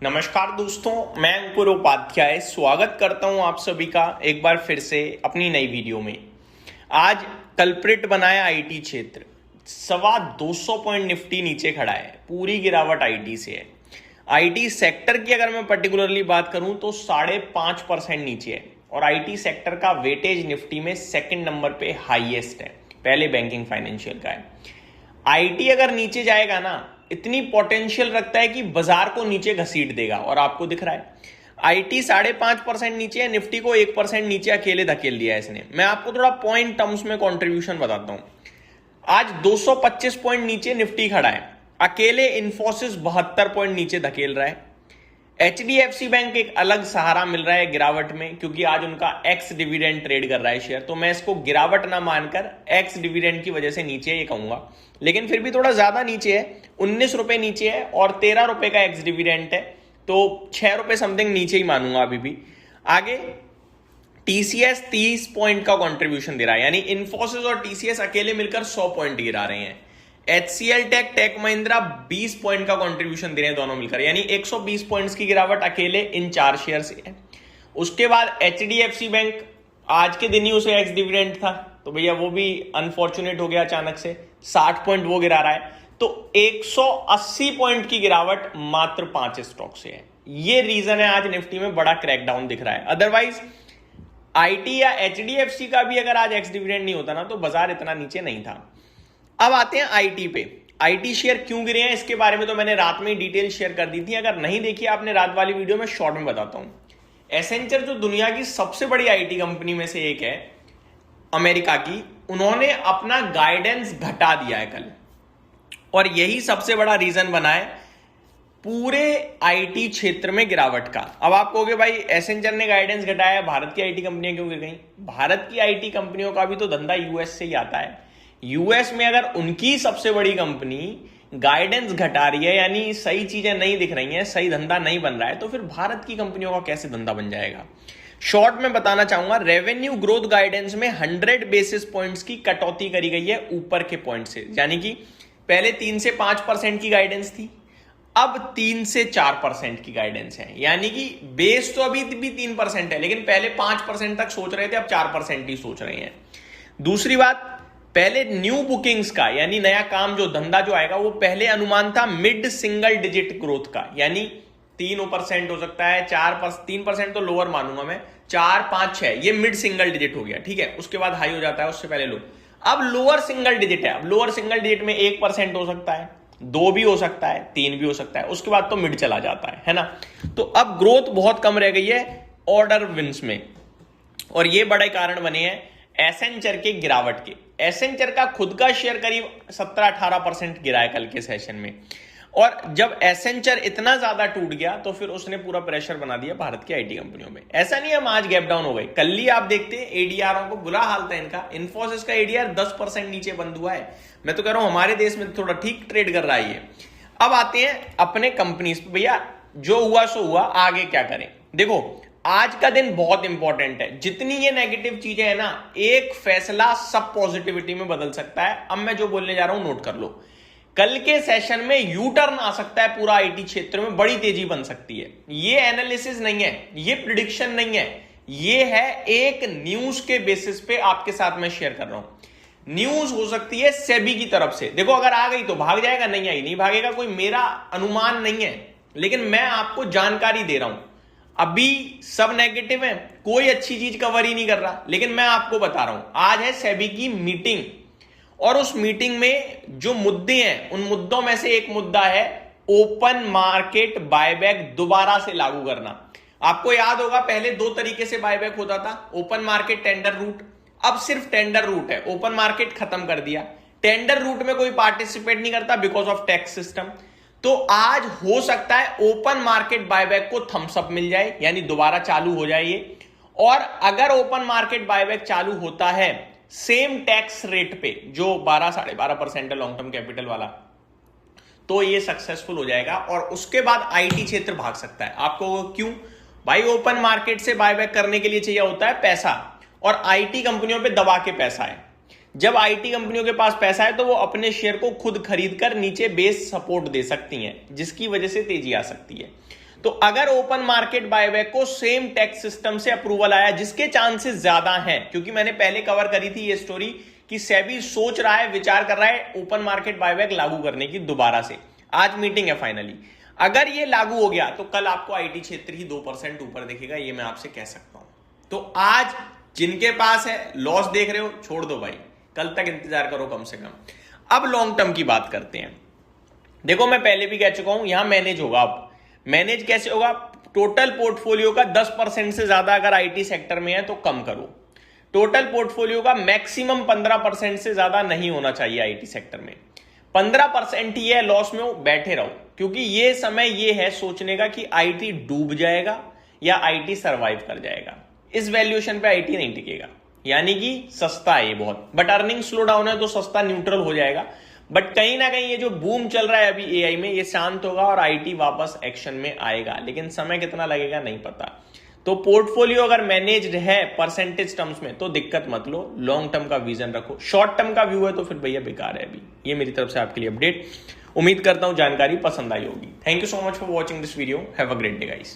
नमस्कार दोस्तों, मैं अंकुर उपाध्याय स्वागत करता हूं आप सभी का एक बार फिर से अपनी नई वीडियो में। आज कल्प्रिट बनाया आईटी क्षेत्र, 225 पॉइंट निफ्टी नीचे खड़ा है। पूरी गिरावट आईटी से है। आईटी सेक्टर की अगर मैं पर्टिकुलरली बात करूं तो 5.5% नीचे है और आईटी सेक्टर का वेटेज निफ्टी में सेकंड नंबर पे हाईएस्ट है, पहले बैंकिंग फाइनेंशियल का है। आईटी अगर नीचे जाएगा ना, इतनी पोटेंशियल रखता है कि बाजार को नीचे घसीट देगा और आपको दिख रहा है आईटी 5.5% नीचे है, निफ्टी को 1% नीचे अकेले धकेल दिया है इसने। मैं आपको थोड़ा पॉइंट टर्म्स में कंट्रीब्यूशन बताता हूं। आज 225 पॉइंट नीचे निफ्टी खड़ा है, अकेले इन्फोसिस 72 पॉइंट नीचे धकेल रहा है। एचडीएफसी बैंक एक अलग सहारा मिल रहा है गिरावट में, क्योंकि आज उनका एक्स डिविडेंड ट्रेड कर रहा है शेयर, तो मैं इसको गिरावट ना मानकर एक्स डिविडेंड की वजह से नीचे ये कहूंगा, लेकिन फिर भी थोड़ा ज्यादा नीचे है। 19 रुपए नीचे है और 13 रुपए का एक्स डिविडेंड है, तो 6 रुपए समथिंग नीचे ही मानूंगा अभी भी। आगे टीसीएस 30 पॉइंट का कॉन्ट्रीब्यूशन दे रहा है, यानी इन्फोसिस और टीसीएस अकेले मिलकर 100 पॉइंट गिरा रहे हैं। एचसीएल टेक महिंद्रा 20 पॉइंट का कंट्रीब्यूशन दे रहे हैं दोनों मिलकर, यानी 120 पॉइंट्स की गिरावट अकेले इन 4 शेयर से है। उसके बाद एचडीएफसी बैंक, आज के दिन ही उसे एक्स डिविडेंड था, तो भैया वो भी अनफॉर्चुनेट हो गया अचानक से, 60 पॉइंट वो गिरा रहा है, तो 180 पॉइंट की गिरावट मात्र 5 स्टॉक से है। ये रीजन है आज निफ्टी में बड़ा क्रैकडाउन दिख रहा है। अदरवाइज आईटी या एचडीएफसी का भी अगर आज एक्स डिविडेंड नहीं होता ना, तो बाजार इतना नीचे नहीं था। अब आते हैं आईटी पे। आईटी शेयर क्यों गिरे हैं, इसके बारे में तो मैंने रात में ही डिटेल शेयर कर दी थी। अगर नहीं देखी आपने रात वाली वीडियो में, शॉर्ट में बताता हूं। एसेंचर जो दुनिया की सबसे बड़ी आईटी कंपनी में से एक है, अमेरिका की, उन्होंने अपना गाइडेंस घटा दिया है कल, और यही सबसे बड़ा रीजन बना है पूरे आईटी क्षेत्र में गिरावट का। अब आप कहोगे भाई एसेंचर ने गाइडेंस घटाया, भारत की आईटी कंपनियां क्यों गिर गई? भारत की आईटी कंपनियों का भी तो धंधा यूएस से ही आता है। यूएस में अगर उनकी सबसे बड़ी कंपनी गाइडेंस घटा रही है, यानी सही चीजें नहीं दिख रही हैं, सही धंधा नहीं बन रहा है, तो फिर भारत की कंपनियों का कैसे धंधा बन जाएगा? शॉर्ट में बताना चाहूंगा, रेवेन्यू ग्रोथ गाइडेंस में 100 बेसिस पॉइंट्स की कटौती करी गई है ऊपर के पॉइंट से, यानी कि पहले 3 से 5% की गाइडेंस थी, अब 3 से 4% की गाइडेंस है। यानी कि बेस तो अभी भी 3% है, लेकिन पहले 5% तक सोच रहे थे, अब 4% ही सोच रहे हैं। दूसरी बात, पहले न्यू बुकिंग्स का, यानी नया काम जो धंधा जो आएगा, वो पहले अनुमान था मिड सिंगल डिजिट ग्रोथ का, यानी 3% हो सकता है, 3% तो लोअर मानूंगा मैं, 4, 5, 6 ये मिड सिंगल डिजिट हो गया, ठीक है। उसके बाद हाई हो जाता है, उससे पहले लो। अब लोअर सिंगल डिजिट है। अब लोअर सिंगल डिजिट में 1% हो सकता है, 2 भी हो सकता है, 3 भी हो सकता है, उसके बाद तो मिड चला जाता है ना। तो अब ग्रोथ बहुत कम रह गई है ऑर्डर विंस में, और ये बड़े कारण बने हैं एसेंचर के गिरावट के। एसेंचर का खुद का शेयर करीब 17-18% गिरा है कल के सेशन में, और जब एसेंचर इतना ज्यादा टूट गया तो फिर उसने पूरा प्रेशर बना दिया भारत की आईटी कंपनियों में। ऐसा नहीं हम आज गैप डाउन हो गए, कल ही आप देखते एडीआर को बुरा हाल था इनका। इन्फोसिस का एडीआर 10% नीचे बंद हुआ है। मैं तो कह रहा हूं हमारे देश में थोड़ा ठीक ट्रेड कर रहा है ये। अब आते हैं अपने कंपनीज पे। भैया जो हुआ सो हुआ, आगे क्या करें? देखो आज का दिन बहुत इंपॉर्टेंट है। जितनी ये नेगेटिव चीजें है ना, एक फैसला सब पॉजिटिविटी में बदल सकता है। अब मैं जो बोलने जा रहा हूं नोट कर लो। कल के सेशन में यू टर्न आ सकता है, पूरा आईटी क्षेत्र में बड़ी तेजी बन सकती है। ये एनालिसिस नहीं है, ये प्रिडिक्शन नहीं है, ये है एक न्यूज के बेसिस पे आपके साथ मैं शेयर कर रहा हूं। न्यूज हो सकती है सेबी की तरफ से, देखो अगर आ गई तो भाग जाएगा, नहीं आई नहीं भागेगा, कोई मेरा अनुमान नहीं है, लेकिन मैं आपको जानकारी दे रहा हूं। अभी सब नेगेटिव है, कोई अच्छी चीज कवर ही नहीं कर रहा, लेकिन मैं आपको बता रहा हूं आज है सेबी की मीटिंग, और उस मीटिंग में जो मुद्दे हैं, उन मुद्दों में से एक मुद्दा है ओपन मार्केट बायबैक दोबारा से लागू करना। आपको याद होगा पहले 2 तरीके से बायबैक होता था, ओपन मार्केट, टेंडर रूट। अब सिर्फ टेंडर रूट है, ओपन मार्केट खत्म कर दिया। टेंडर रूट में कोई पार्टिसिपेट नहीं करता बिकॉज ऑफ टैक्स सिस्टम। तो आज हो सकता है ओपन मार्केट बायबैक को थम्स अप मिल जाए, यानी दोबारा चालू हो जाए ये। और अगर ओपन मार्केट बायबैक चालू होता है सेम टैक्स रेट पे, जो 12-12.5% है लॉन्ग टर्म कैपिटल वाला, तो ये सक्सेसफुल हो जाएगा, और उसके बाद आईटी क्षेत्र भाग सकता है। आपको क्यों भाई? ओपन मार्केट से बायबैक करने के लिए चाहिए होता है पैसा, और आईटी कंपनियों पे दबा के पैसा है। जब आईटी कंपनियों के पास पैसा है तो वो अपने शेयर को खुद खरीद कर नीचे बेस सपोर्ट दे सकती हैं, जिसकी वजह से तेजी आ सकती है। तो अगर ओपन मार्केट बायबैक को सेम टैक्स सिस्टम से अप्रूवल आया, जिसके चांसेस ज्यादा हैं, क्योंकि मैंने पहले कवर करी थी ये स्टोरी कि सेबी सोच रहा है, विचार कर रहा है ओपन मार्केट बायबैक लागू करने की दोबारा से। आज मीटिंग है फाइनली। अगर ये लागू हो गया तो कल आपको आईटी क्षेत्र ही 2% ऊपर दिखेगा, ये मैं आपसे कह सकता हूं। तो आज जिनके पास है लॉस देख रहे हो, छोड़ दो भाई, कल तक इंतजार करो कम से कम। अब लॉन्ग टर्म की बात करते हैं। देखो मैं पहले भी कह चुका हूं, यहां मैनेज होगा। अब मैनेज कैसे होगा? टोटल पोर्टफोलियो का 10% से ज्यादा अगर आईटी सेक्टर में है तो कम करो। टोटल पोर्टफोलियो का मैक्सिमम 15% से ज्यादा नहीं होना चाहिए आईटी सेक्टर में। 15% ही है, लॉस में हो बैठे रहो, क्योंकि ये समय ये है सोचने का कि आईटी डूब जाएगा या आईटी सरवाइव कर जाएगा। इस वैल्यूएशन पे आईटी नहीं टिकेगा, यानी कि सस्ता है ये बहुत, बट अर्निंग स्लो डाउन है तो सस्ता न्यूट्रल हो जाएगा। बट कहीं ना कहीं ये जो बूम चल रहा है अभी एआई में, ये शांत होगा और आईटी वापस एक्शन में आएगा, लेकिन समय कितना लगेगा नहीं पता। तो पोर्टफोलियो अगर मैनेज्ड है परसेंटेज टर्म्स में तो दिक्कत मत लो, लॉन्ग टर्म का विजन रखो। शॉर्ट टर्म का व्यू है तो फिर भैया बेकार है अभी। ये मेरी तरफ से आपके लिए अपडेट। उम्मीद करता हूं जानकारी पसंद आई होगी। Thank you so much for watching this video. Have a great day guys.